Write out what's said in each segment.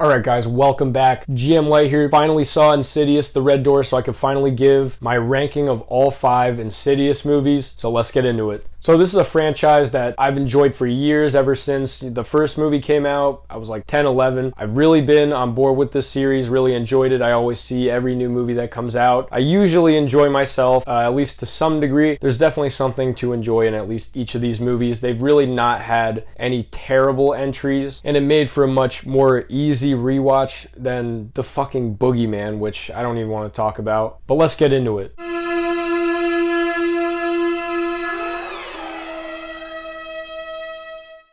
Alright guys, welcome back. GM Light here. Finally saw Insidious, The Red Door, so I could finally give my ranking of all 5 Insidious movies. So let's get into it. So this is a franchise that I've enjoyed for years, ever since the first movie came out. I was like 10, 11. I've really been on board with this series, really enjoyed it. I always see every new movie that comes out. I usually enjoy myself, at least to some degree. There's definitely something to enjoy in at least each of these movies. They've really not had any terrible entries, and it made for a much more easy rewatch than the fucking Boogeyman, which I don't even want to talk about. But let's get into it.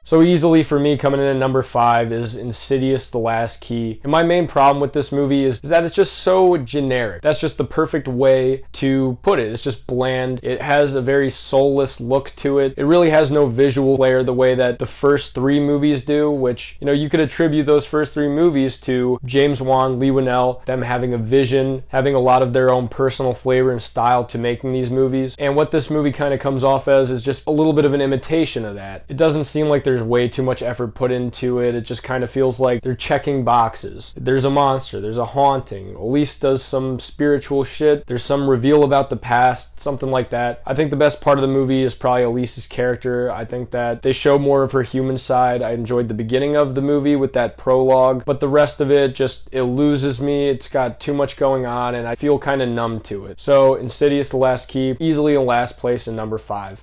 So easily for me, coming in at number 5 is Insidious: The Last Key. And my main problem with this movie is that it's just so generic. That's just the perfect way to put it. It's just bland. It has a very soulless look to it. It really has no visual flair the way that the first 3 movies do, which, you know, you could attribute those first 3 movies to James Wan, Leigh Whannell, them having a vision, having a lot of their own personal flavor and style to making these movies. And what this movie kind of comes off as is just a little bit of an imitation of that. It doesn't seem like there's way too much effort put into it. It just kind of feels like they're checking boxes. There's a monster, there's a haunting, Elise does some spiritual shit, there's some reveal about the past, something like that. I think the best part of the movie is probably Elise's character. I think that they show more of her human side. I enjoyed the beginning of the movie with that prologue, but the rest of it it loses me. It's got too much going on and I feel kind of numb to it. So Insidious: The Last Key, easily in last place in number 5.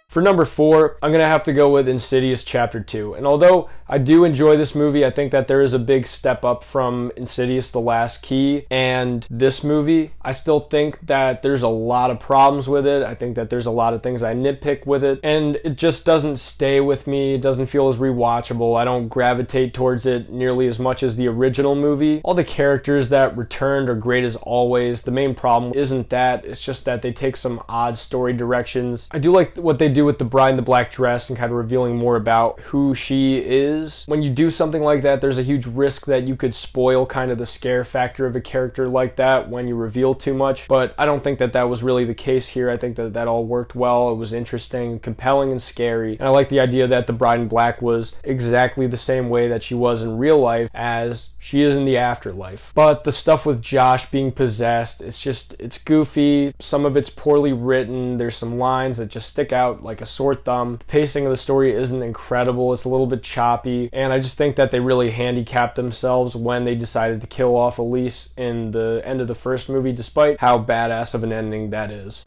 For number 4, I'm going to have to go with Insidious Chapter 2. And although I do enjoy this movie, I think that there is a big step up from Insidious: The Last Key and this movie. I still think that there's a lot of problems with it. I think that there's a lot of things I nitpick with it. And it just doesn't stay with me. It doesn't feel as rewatchable. I don't gravitate towards it nearly as much as the original movie. All the characters that returned are great as always. The main problem isn't that. It's just that they take some odd story directions. I do like what they do with the bride in the black dress and kind of revealing more about who she is. When you do something like that, there's a huge risk that you could spoil kind of the scare factor of a character like that when you reveal too much, but I don't think that that was really the case here. I think that that all worked well. It was interesting, compelling, and scary, and I like the idea that the bride in black was exactly the same way that she was in real life as she is in the afterlife. But the stuff with Josh being possessed, it's goofy. Some of it's poorly written. There's some lines that just stick out like a sore thumb. The pacing of the story isn't incredible. It's a little bit choppy, and I just think that they really handicapped themselves when they decided to kill off Elise in the end of the first movie, despite how badass of an ending that is.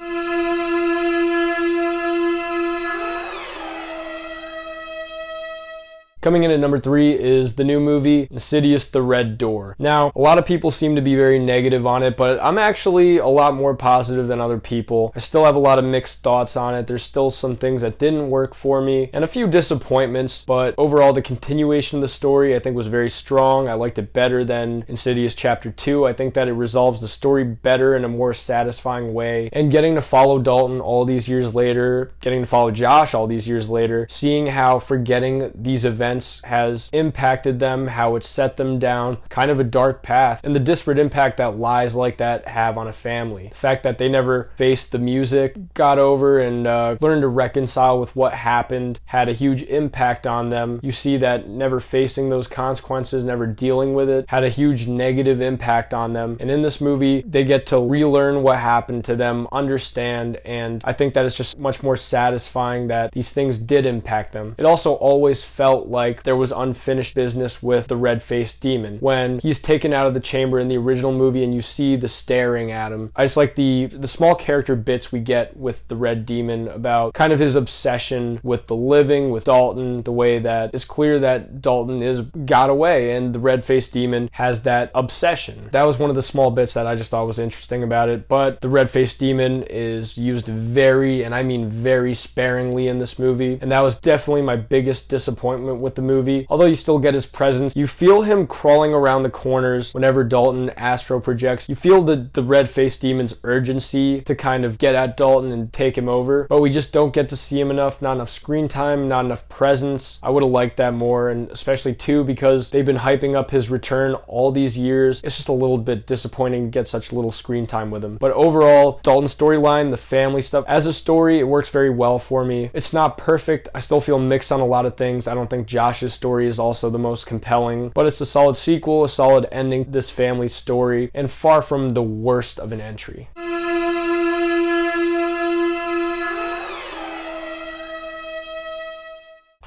Coming in at number 3 is the new movie, Insidious: The Red Door. Now, a lot of people seem to be very negative on it, but I'm actually a lot more positive than other people. I still have a lot of mixed thoughts on it. There's still some things that didn't work for me, and a few disappointments, but overall the continuation of the story I think was very strong. I liked it better than Insidious Chapter 2. I think that it resolves the story better in a more satisfying way, and getting to follow Dalton all these years later, getting to follow Josh all these years later, seeing how forgetting these events has impacted them, how it set them down kind of a dark path, and the disparate impact that lies like that have on a family. The fact that they never faced the music, got over and learned to reconcile with what happened had a huge impact on them. You see that never facing those consequences, never dealing with it, had a huge negative impact on them. And in this movie, they get to relearn what happened to them, understand, and I think that it's just much more satisfying that these things did impact them. It also always felt like there was unfinished business with the red-faced demon. When he's taken out of the chamber in the original movie and you see the staring at him, I just like the small character bits we get with the red demon about kind of his obsession with the living, with Dalton, the way that it's clear that Dalton got away and the red-faced demon has that obsession. That was one of the small bits that I just thought was interesting about it, but the red-faced demon is used very, and I mean very sparingly in this movie, and that was definitely my biggest disappointment with with the movie. Although you still get his presence, you feel him crawling around the corners whenever Dalton astro projects. You feel the red-faced demon's urgency to kind of get at Dalton and take him over, but we just don't get to see him enough. Not enough screen time, not enough presence. I would have liked that more, and especially too because they've been hyping up his return all these years. It's just a little bit disappointing to get such little screen time with him. But overall, Dalton's storyline, the family stuff, as a story, it works very well for me. It's not perfect. I still feel mixed on a lot of things. I don't think Josh's story is also the most compelling, but it's a solid sequel, a solid ending to this family story, and far from the worst of an entry.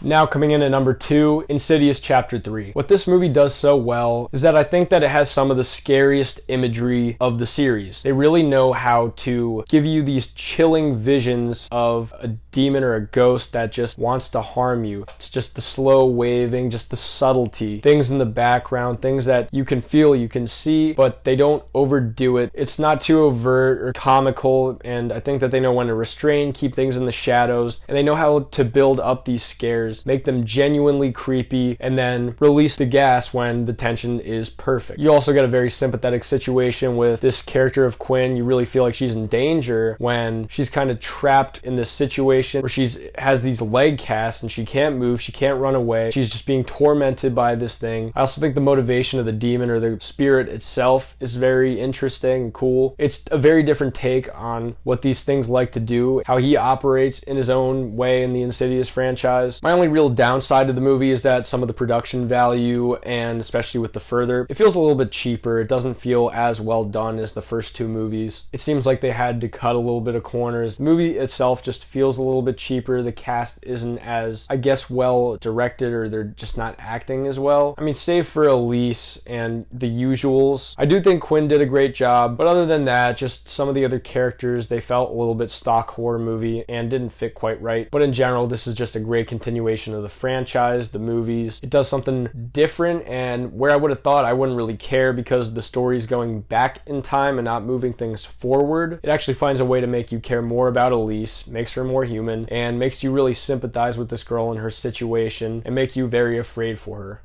Now coming in at number 2, Insidious Chapter 3. What this movie does so well is that I think that it has some of the scariest imagery of the series. They really know how to give you these chilling visions of a demon or a ghost that just wants to harm you. It's just the slow waving, just the subtlety, things in the background, things that you can feel, you can see, but they don't overdo it. It's not too overt or comical, and I think that they know when to restrain, keep things in the shadows, and they know how to build up these scares, make them genuinely creepy, and then release the gas when the tension is perfect. You also get a very sympathetic situation with this character of Quinn. You really feel like she's in danger when she's kind of trapped in this situation where has these leg casts and she can't move, she can't run away. She's just being tormented by this thing. I also think the motivation of the demon or the spirit itself is very interesting and cool. It's a very different take on what these things like to do, how he operates in his own way in the Insidious franchise. My only real downside to the movie is that some of the production value, and especially with the further, it feels a little bit cheaper. It doesn't feel as well done as the first two movies. It seems like they had to cut a little bit of corners. The movie itself just feels a little bit cheaper. The cast isn't as, I guess, well directed, or they're just not acting as well. I mean, save for Elise and the usuals, I do think Quinn did a great job, but other than that, just some of the other characters, they felt a little bit stock horror movie and didn't fit quite right. But in general, this is just a great continuation of the franchise, the movies. It does something different, and where I would have thought I wouldn't really care because the story's going back in time and not moving things forward, it actually finds a way to make you care more about Elise, makes her more human, and makes you really sympathize with this girl and her situation, and make you very afraid for her.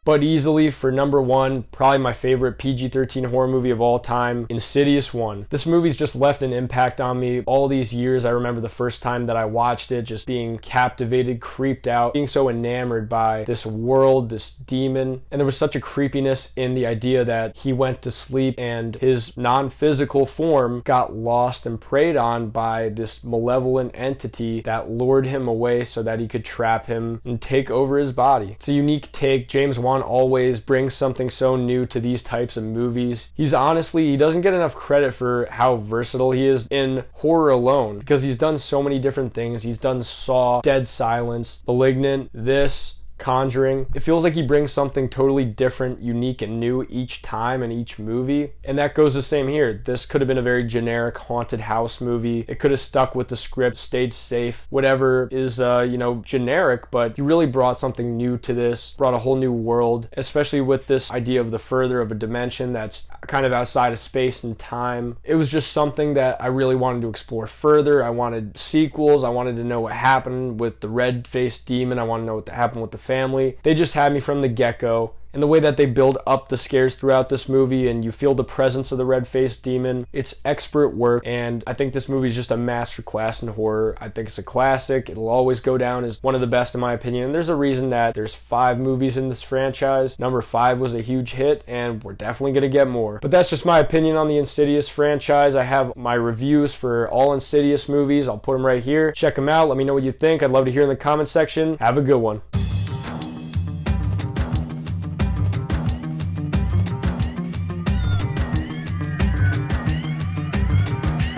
But easily for number 1, probably my favorite PG-13 horror movie of all time, Insidious 1. This movie's just left an impact on me all these years. I remember the first time that I watched it, just being captivated, creeped out, being so enamored by this world, this demon. And there was such a creepiness in the idea that he went to sleep and his non-physical form got lost and preyed on by this malevolent entity that lured him away so that he could trap him and take over his body. It's a unique take. James Wan always brings something so new to these types of movies. He doesn't get enough credit for how versatile he is in horror alone, because he's done so many different things. He's done Saw, Dead Silence, Malignant, this, Conjuring. It feels like he brings something totally different, unique, and new each time in each movie, and that goes the same here. This could have been a very generic haunted house movie. It could have stuck with the script, stayed safe, whatever is generic, but he really brought something new to this, brought a whole new world, especially with this idea of the further, of a dimension that's kind of outside of space and time. It was just something that I really wanted to explore further. I wanted sequels. I wanted to know what happened with the red-faced demon. I wanted to know what happened with the family. They just had me from the get-go. And the way that they build up the scares throughout this movie, and you feel the presence of the red-faced demon, it's expert work, and I think this movie is just a masterclass in horror. I think it's a classic. It'll always go down as one of the best in my opinion, and there's a reason that there's 5 movies in this franchise. Number 5 was a huge hit, and we're definitely going to get more. But that's just my opinion on the Insidious franchise. I have my reviews for all Insidious movies. I'll put them right here. Check them out. Let me know what you think. I'd love to hear in the comment section. Have a good one.